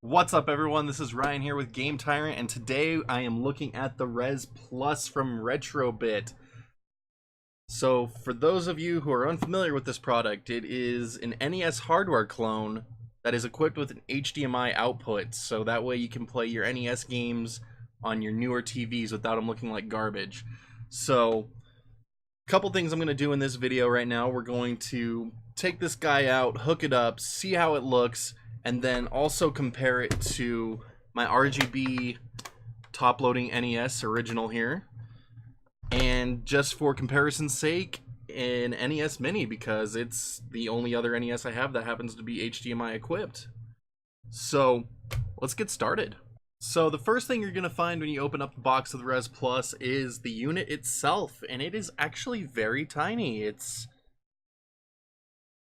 What's up, everyone? This is Ryan here with GameTyrant, and today I am looking at the Res Plus from Retrobit. So, for those of you who are unfamiliar with this product, it is an NES hardware clone that is equipped with an HDMI output, so that way you can play your NES games on your newer TVs without them looking like garbage. So, a couple things I'm going to do in this video right now. We're going to take this guy out, hook it up, see how it looks, and then also compare it to my RGB top-loading NES original here. And just for comparison's sake, an NES Mini, because it's the only other NES I have that happens to be HDMI equipped. So, let's get started. So the first thing you're going to find when you open up the box of the Res Plus is the unit itself, and it is actually very tiny. It's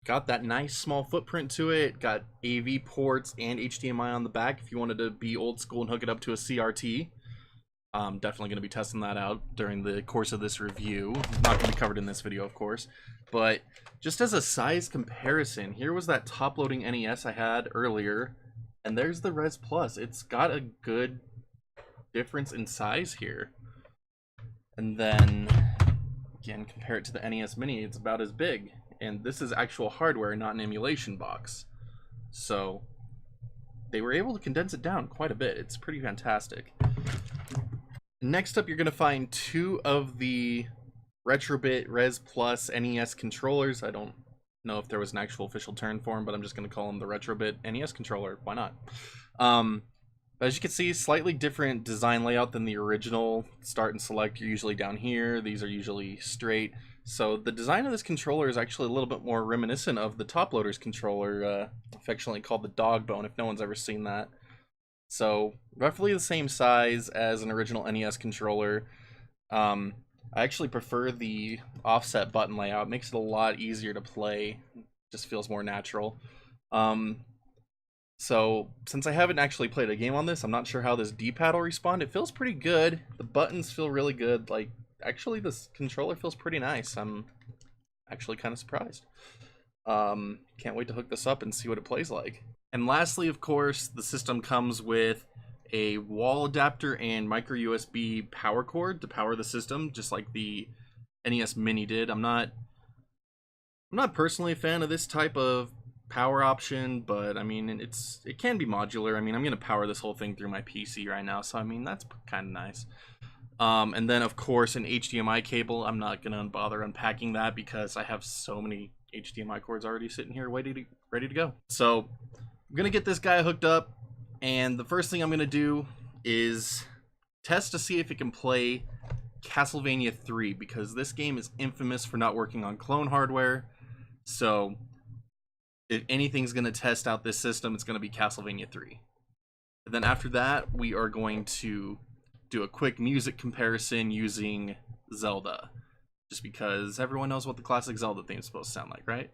got that nice small footprint to it, got AV ports and HDMI on the back if you wanted to be old school and hook it up to a CRT. I'm definitely going to be testing that out during the course of this review. Not going to be covered in this video, of course. But just as a size comparison, here was that top-loading NES I had earlier, and there's the Res Plus. It's got a good difference in size here. And then, again, compare it to the NES Mini, it's about as big. And this is actual hardware, not an emulation box. So they were able to condense it down quite a bit. It's pretty fantastic. Next up, you're going to find two of the Retrobit Res Plus NES controllers. I don't know if there was an actual official term for them, but I'm just going to call them the Retrobit NES controller. Why not? As you can see, slightly different design layout than the original. Start and select, you're usually down here. These are usually straight. So the design of this controller is actually a little bit more reminiscent of the top loader's controller, affectionately called the dog bone, if no one's ever seen that. So roughly the same size as an original NES controller. I actually prefer the offset button layout. It makes it a lot easier to play. Just feels more natural. So since I haven't actually played a game on this, I'm not sure how this D-pad will respond. It feels pretty good. The buttons feel really good. Like, actually, this controller feels pretty nice. I'm actually kind of surprised. Can't wait to hook this up and see what it plays like. And lastly, of course, the system comes with a wall adapter and micro USB power cord to power the system, just like the NES Mini did. I'm not personally a fan of this type of power option, but I mean, it can be modular. I mean, I'm gonna power this whole thing through my PC right now, so I mean, that's kind of nice. And then of course an HDMI cable. I'm not gonna bother unpacking that because I have so many HDMI cords already sitting here ready to go. So I'm gonna get this guy hooked up, and the first thing I'm gonna do is test to see if it can play Castlevania 3, because this game is infamous for not working on clone hardware. So if anything's gonna test out this system, it's gonna be Castlevania 3. And then after that, we are going to do a quick music comparison using Zelda, just because everyone knows what the classic Zelda theme is supposed to sound like, right?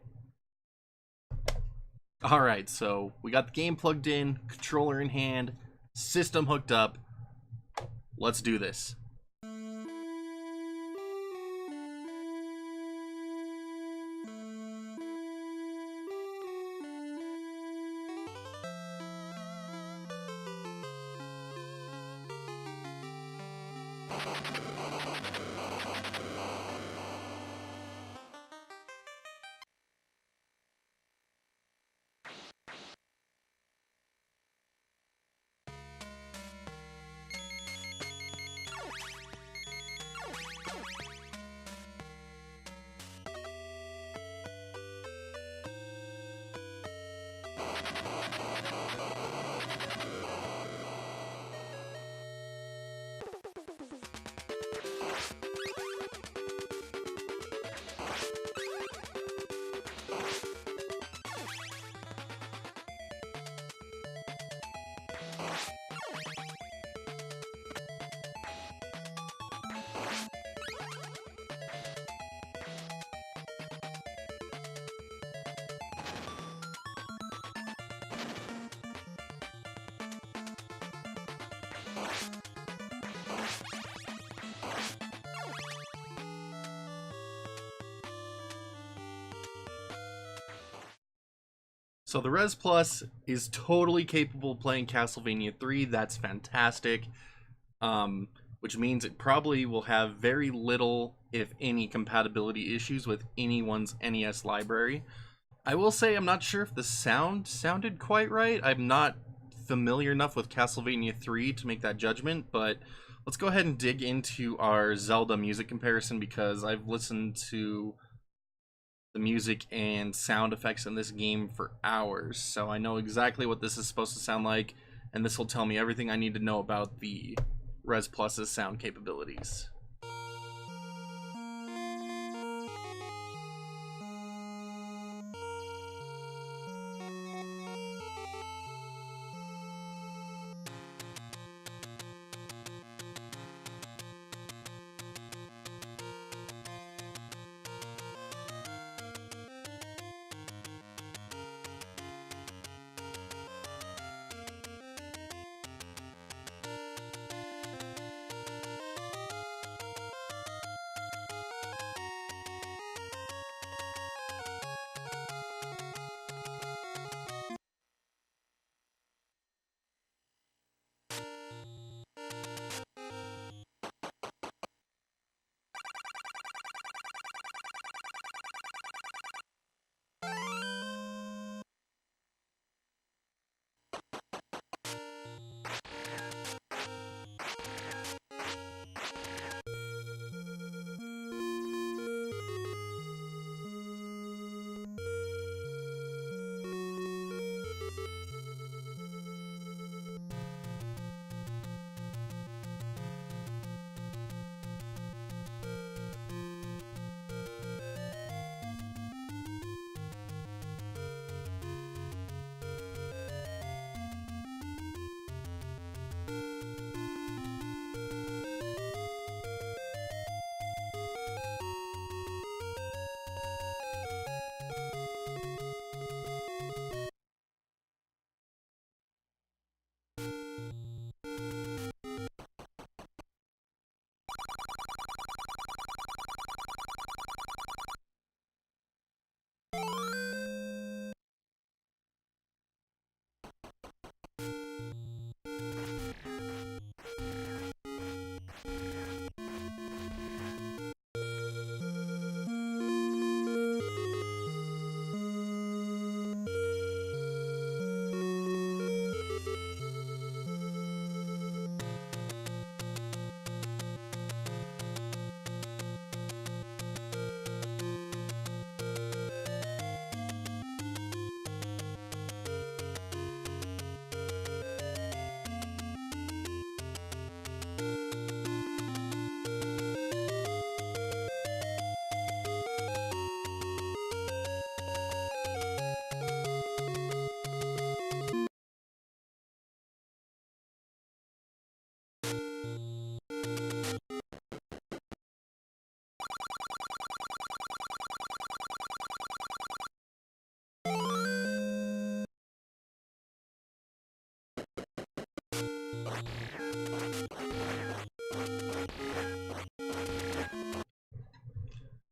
Alright, so we got the game plugged in, controller in hand, system hooked up. Let's do this. So the Res Plus is totally capable of playing Castlevania 3. That's fantastic. Which means it probably will have very little, if any, compatibility issues with anyone's NES library. I will say I'm not sure if the sound sounded quite right. I'm not familiar enough with Castlevania 3 to make that judgment, but let's go ahead and dig into our Zelda music comparison, because I've listened to the music and sound effects in this game for hours, so I know exactly what this is supposed to sound like, and this will tell me everything I need to know about the Res Plus's sound capabilities.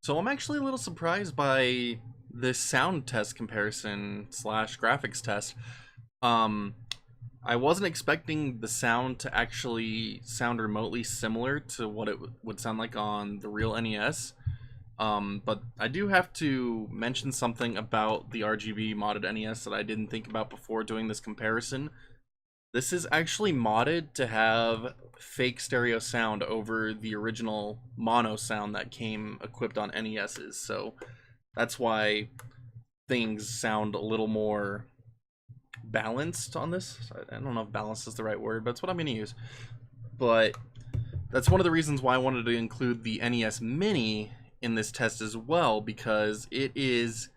So I'm actually a little surprised by this sound test comparison slash graphics test. I wasn't expecting the sound to actually sound remotely similar to what it would sound like on the real NES. But I do have to mention something about the RGB modded NES that I didn't think about before doing this comparison. This is actually modded to have fake stereo sound over the original mono sound that came equipped on NESs, so that's why things sound a little more balanced on this. I don't know if balanced is the right word, but it's what I'm going to use. But that's one of the reasons why I wanted to include the NES Mini in this test as well, because it is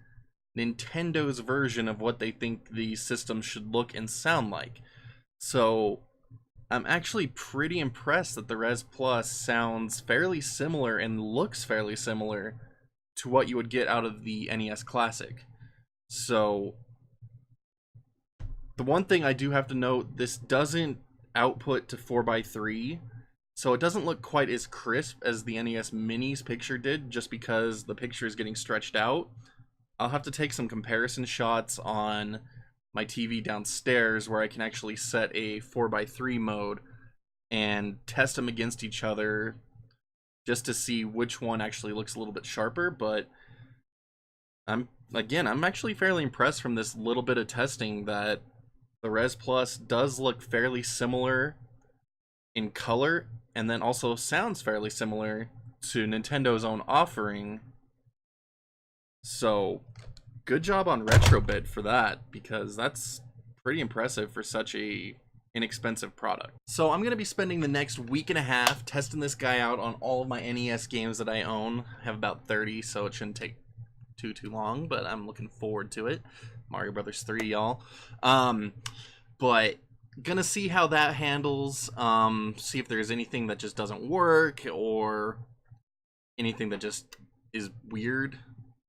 Nintendo's version of what they think the system should look and sound like. So I'm actually pretty impressed that the Res Plus sounds fairly similar and looks fairly similar to what you would get out of the NES Classic. So the one thing I do have to note, this doesn't output to 4:3, so it doesn't look quite as crisp as the NES Mini's picture did, just because the picture is getting stretched out. I'll have to take some comparison shots on my TV downstairs where I can actually set a 4:3 mode and test them against each other just to see which one actually looks a little bit sharper. But I'm actually fairly impressed from this little bit of testing that the Res Plus does look fairly similar in color, and then also sounds fairly similar to Nintendo's own offering. So good job on Retrobit for that, because that's pretty impressive for such a inexpensive product. So I'm going to be spending the next week and a half testing this guy out on all of my NES games that I own. I have about 30, so it shouldn't take too long, but I'm looking forward to it. Mario Brothers 3, y'all. But gonna see how that handles, see if there's anything that just doesn't work or anything that just is weird.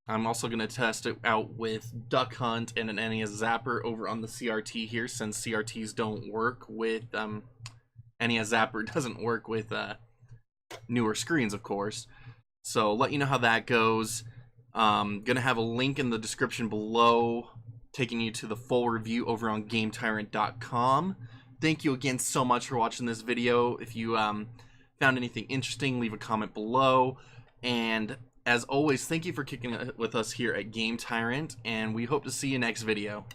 I'm also gonna test it out with Duck Hunt and an NES Zapper over on the CRT here, since CRTs don't work with NES Zapper doesn't work with newer screens, of course. So let you know how that goes. Gonna have a link in the description below taking you to the full review over on GameTyrant.com. Thank you again so much for watching this video. If you found anything interesting, leave a comment below. And as always, thank you for kicking it with us here at GameTyrant, and we hope to see you next video.